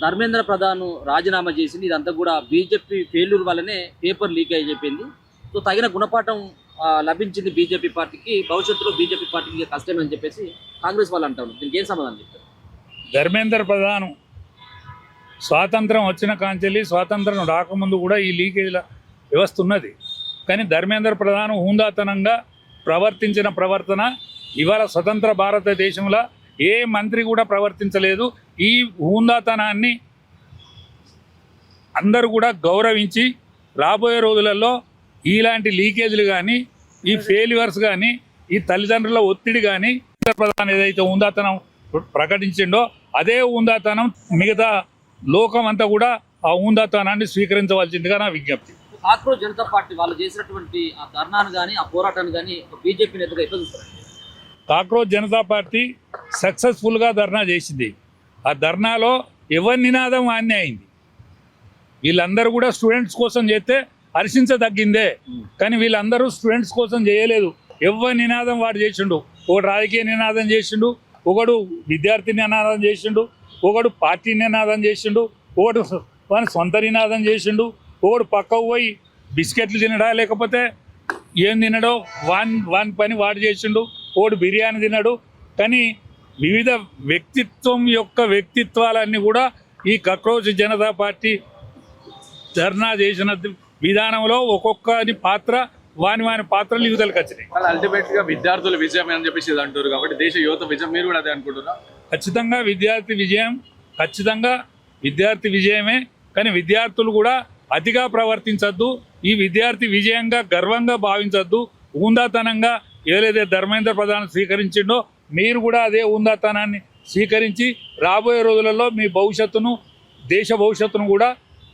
ధర్మేంద్ర ప్రధాన్ రాజీనామా చేసింది. ఇదంతా కూడా బీజేపీ ఫెయిల్యూర్ వల్లనే పేపర్ లీక్ అయ్యి చెప్పింది. సో తగిన గుణపాఠం లభించింది బీజేపీ పార్టీకి. భవిష్యత్తులో బీజేపీ పార్టీకి కష్టమే అని చెప్పేసి కాంగ్రెస్ వాళ్ళు అంటారు. దీనికి ఏం సమాధానం చెప్తారు? ధర్మేంద్ర ప్రధాన్ స్వాతంత్రం వచ్చిన కాంచెల్లి స్వాతంత్రం రాకముందు కూడా ఈ లీకేజీల వ్యవస్థ ఉన్నది. కానీ ధర్మేంద్ర ప్రధాన్ హుందాతనంగా ప్రవర్తించిన ప్రవర్తన ఇవాళ స్వతంత్ర భారతదేశంలో ఏ మంత్రి కూడా ప్రవర్తించలేదు. ఈ హుందాతనాన్ని అందరూ కూడా గౌరవించి రాబోయే రోజులలో ఇలాంటి లీకేజీలు కానీ, ఈ ఫెయిల్యూర్స్ కానీ, ఈ తల్లిదండ్రుల ఒత్తిడి కానీ, ప్రధాని ఏదైతే హుందాతనం ప్రకటించిండో అదే హుందాతనం మిగతా లోకం అంతా కూడా ఆ హుందాతనాన్ని స్వీకరించవలసిందిగా నా విజ్ఞప్తి. కాక్రోచ్ జనతా పార్టీ వాళ్ళు చేసినటువంటి ఆ ధర్నాను కానీ, ఆ పోరాటాన్ని కానీ బీజేపీ నేతగా ఎట్లా చూస్తారు? కాక్రోచ్ జనతా పార్టీ సక్సెస్ఫుల్గా ధర్నా చేసింది. ఆ ధర్నాలో ఎవరి నినాదం వాన్నే అయింది. వీళ్ళందరూ కూడా స్టూడెంట్స్ కోసం చేస్తే హర్షించదగ్గిందే. కానీ వీళ్ళందరూ స్టూడెంట్స్ కోసం చేయలేదు. ఎవరి నినాదం వాడు చేసిండు. ఒకడు రాజకీయ నినాదం చేసిండు, ఒకడు విద్యార్థి నినాదం చేసిండు, ఒకడు పార్టీ నినాదం చేసిండు, ఒకడు వాని సొంత నినాదం చేసిండు, ఒకడు పక్కకు పోయి బిస్కెట్లు తినడా లేకపోతే ఏం తినడో వాని పని వాడు చేసిండు, ఒకడు బిర్యానీ తినడు. కానీ వివిధ వ్యక్తిత్వాలన్నీ కూడా ఈ కాక్రోచ్ జనతా పార్టీ ధర్నా చేసిన విధానంలో ఒక్కొక్కని పాత్ర వాని పాత్రలు యువతలకు వచ్చినాయి. అల్టిమేట్ గా విద్యార్థుల విజయం అని చెప్పేసి అంటారు కాబట్టి దేశ యువత విజయం మీరు కూడా అదే అనుకుంటున్నారు? ఖచ్చితంగా విద్యార్థి విజయమే. కానీ విద్యార్థులు కూడా అతిగా ప్రవర్తించద్దు. ఈ విద్యార్థి విజయంగా గర్వంగా భావించద్దు. హుందాతనంగా ఏదైతే ధర్మేంద్ర ప్రధాన్ స్వీకరించిండో మీరు కూడా అదే హుందాతనాన్ని స్వీకరించి రాబోయే రోజులలో మీ భవిష్యత్తును, దేశ భవిష్యత్తును కూడా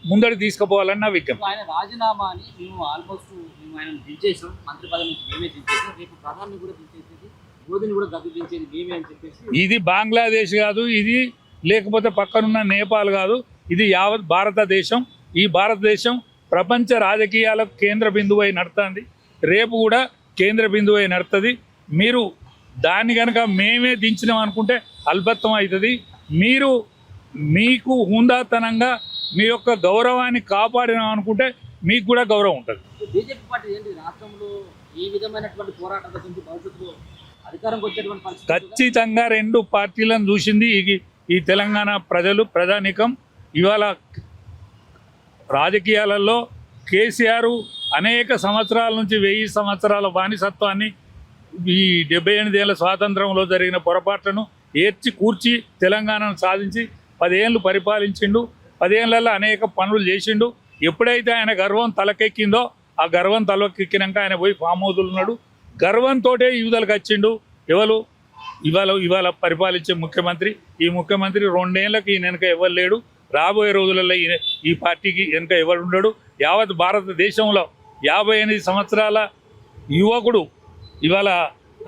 ముందడి తీసుకుపోవాలని నా విజ్ఞప్తి. ఆయన రాజీనామాని మేము ఆల్మోస్ట్ ఆయన దించేసాం, మంత్రి పదవి నుంచి మేమే దించేసాం, రేపు ప్రధాని కూడా దించేసేది, మోదీని కూడా గద్దె దించేది మేమే అని చెప్పేసి. ఇది బంగ్లాదేశ్ కాదు, ఇది లేకపోతే పక్కనున్న నేపాల్ కాదు, ఇది యావత్ భారతదేశం. ఈ భారతదేశం ప్రపంచ రాజకీయాలకు కేంద్ర బిందువై నడుతుంది. రేపు కూడా కేంద్ర బిందువై నడుతుంది. మీరు దాన్ని కనుక మేమే దించినాం అనుకుంటే అల్బత్తం అవుతుంది. మీకు హుందాతనంగా మీ యొక్క గౌరవాన్ని కాపాడినాం అనుకుంటే మీకు కూడా గౌరవం ఉంటుంది. బీజేపీ పార్టీ ఏంటి రాష్ట్రంలో ఈ విధమైనటువంటి పోరాటాల గురించి భవిష్యత్తులో అధికారంకి వచ్చేటువంటి పరిస్థితి? ఖచ్చితంగా రెండు పార్టీలను చూసింది ఈ తెలంగాణ ప్రజానీకం. ఇవాళ రాజకీయాలలో కేసీఆర్ అనేక సంవత్సరాల నుంచి 1000 సంవత్సరాల బానిసత్వాన్ని, ఈ 78 ఏళ్ళ స్వాతంత్రంలో జరిగిన పొరపాట్లను ఏర్చి కూర్చి తెలంగాణను సాధించి 10 ఏళ్ళు పరిపాలించిండు. 10 ఏళ్లలో అనేక పనులు చేసిండు. ఎప్పుడైతే ఆయన గర్వం తలకెక్కిందో ఆ గర్వం తలకెక్కినాక ఆయన పోయి ఫామ్ హౌస్లో ఉన్నాడు. గర్వంతో యువతలకు వచ్చిండు. ఇవాళ పరిపాలించే ముఖ్యమంత్రి. ఈ ముఖ్యమంత్రి 2 ఏళ్ళకి ఈయన వెనక ఎవరు లేడు. రాబోయే రోజులలో ఈ పార్టీకి వెనక ఎవరు ఉండడు. యావత్ భారతదేశంలో 58 సంవత్సరాల యువకుడు ఇవాళ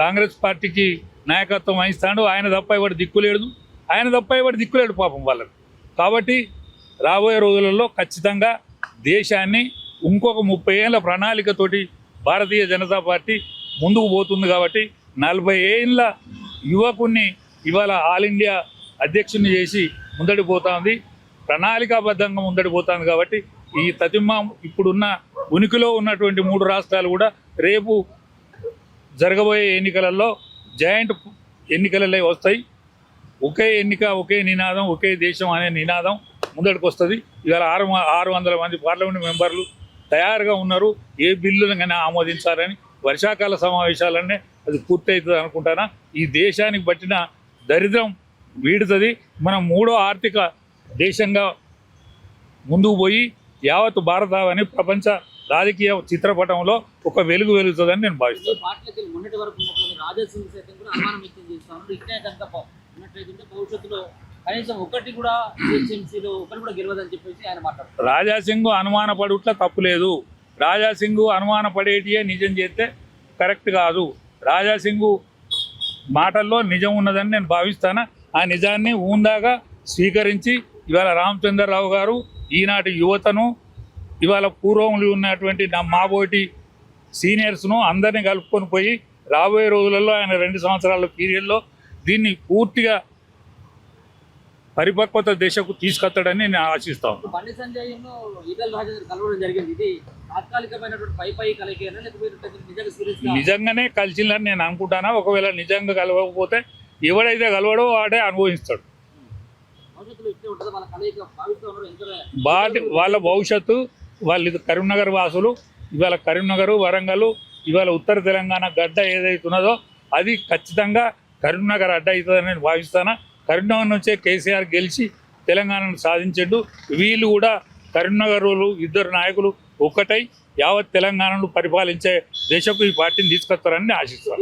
కాంగ్రెస్ పార్టీకి నాయకత్వం వహిస్తాడు. ఆయన తప్ప ఎవరు దిక్కులేడు పాపం వాళ్ళకు. కాబట్టి రాబోయే రోజులలో ఖచ్చితంగా దేశాన్ని ఇంకొక 30 ఏళ్ళ ప్రణాళికతోటి భారతీయ జనతా పార్టీ ముందుకు పోతుంది. కాబట్టి 40 ఏళ్ళ యువకుడిని ఇవాళ ఆల్ ఇండియా అధ్యక్షుని చేసి ముందడి పోతుంది, ప్రణాళికాబద్ధంగా ముందడి పోతుంది. కాబట్టి ఈ ఇప్పుడున్న ఉనికిలో ఉన్నటువంటి 3 రాష్ట్రాలు కూడా రేపు జరగబోయే ఎన్నికలలో జాయింట్ ఎన్నికలలో వస్తాయి. ఒకే ఎన్నిక, ఒకే నినాదం, ఒకే దేశం అనే నినాదం ముందడికి వస్తుంది. ఇవాళ 600 మంది పార్లమెంట్ మెంబర్లు తయారుగా ఉన్నారు. ఏ బిల్లును కానీ ఆమోదించాలని. వర్షాకాల సమావేశాలనే అది పూర్తవుతుంది అనుకుంటానా. ఈ దేశానికి పట్టిన దరిద్రం వీడుతుంది. మనం 3వ ఆర్థిక దేశంగా ముందుకు పోయి యావత్ భారతావని ప్రపంచ రాజకీయ చిత్రపటంలో ఒక వెలుగు వెలుగుతుందని నేను భావిస్తాను. మొన్నటి వరకు రాజాసింగ్ సైతం కూడా అనుమానం వ్యక్తం చేస్తాను. ఇట్లే కనుక ఉన్నట్లయితే భవిష్యత్తులో కనీసం ఒకటి కూడా గెలవదని చెప్పేసి ఆయన మాట్లాడుతారు. రాజాసింగ్ అనుమానపడుట్లా తప్పులేదు. రాజాసింగ్ అనుమానపడేటియే నిజం చేస్తే కరెక్ట్ కాదు. రాజాసింగ్ మాటల్లో నిజం ఉన్నదని నేను భావిస్తాను. ఆ నిజాన్ని ఊందాగా స్వీకరించి ఇవాళ రామచంద్రరావు గారు ఈనాటి యువతను, ఇవాళ పూర్వంలో ఉన్నటువంటి మాబోటి సీనియర్స్ను అందరినీ కలుపుకొని పోయి రాబోయే రోజులలో ఆయన 2 సంవత్సరాల పీరియడ్లో దీన్ని పూర్తిగా పరిపక్వత దిశకు తీసుకొస్తాడని నేను ఆశిస్తాను. బండి సంజయ్ ఈటల రాజేందర్ కలవడం జరిగింది. ఇది తాత్కాలికమైనటువంటి పై కలయికేనా లేకపోతే నిజంగా సీరియస్ నిజంగానే కలిసిందని నేను అనుకుంటానా. ఒకవేళ నిజంగా కలవకపోతే ఎవడైతే కలవడో వాడే అనుభవిస్తాడు. భవిష్యత్తులో ఇట్లే ఉంటుందా వాళ్ళ కలయిక భావిస్తూ ఉన్నారు ఎంత వాళ్ళ భవిష్యత్తు వాళ్ళు ఇది కరీంనగర్ వాసులు. ఇవాళ కరీంనగర్, వరంగల్, ఇవాళ ఉత్తర తెలంగాణ గడ్డ ఏదైతున్నదో అది ఖచ్చితంగా కరీంనగర్ అడ్డ అవుతుందని నేను భావిస్తాను. కరీంనగర్ నుంచే కేసీఆర్ గెలిచి తెలంగాణను సాధించండు. వీళ్ళు కూడా కరీంనగర్ ఇద్దరు నాయకులు ఒక్కటై యావత్ తెలంగాణను పరిపాలించే దేశకు ఈ పార్టీని తీసుకొస్తారని ఆశిస్తాను.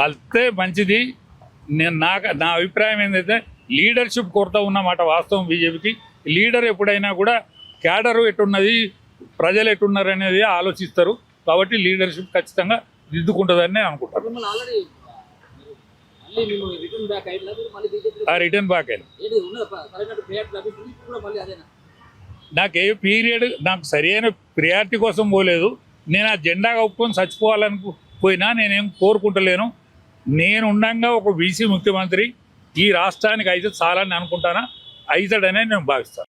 కలిస్తే మంచిది. నా అభిప్రాయం ఏంటంటే లీడర్షిప్ కొరత ఉన్నమాట వాస్తవం. బీజేపీకి లీడర్ ఎప్పుడైనా కూడా క్యాడరు ఎట్టున్నది, ప్రజలు ఎట్టున్నారు అనేది ఆలోచిస్తారు. కాబట్టి లీడర్షిప్ ఖచ్చితంగా దిద్దుకుంటుందని నేను అనుకుంటాను. రిటర్న్ బ్యాక్ అయినా నాకు ఏ పీరియడ్ నాకు సరైన ప్రియారిటీ కోసం పోలేదు. నేను ఆ జెండా కప్పుకొని చచ్చిపోవాలని పోయినా నేనేం కోరుకుంటలేను. నేను ఉండగా ఒక బీసీ ముఖ్యమంత్రి ఈ రాష్ట్రానికి అయితే చాలని అనుకుంటానా, అవుతాడనే నేను భావిస్తాను.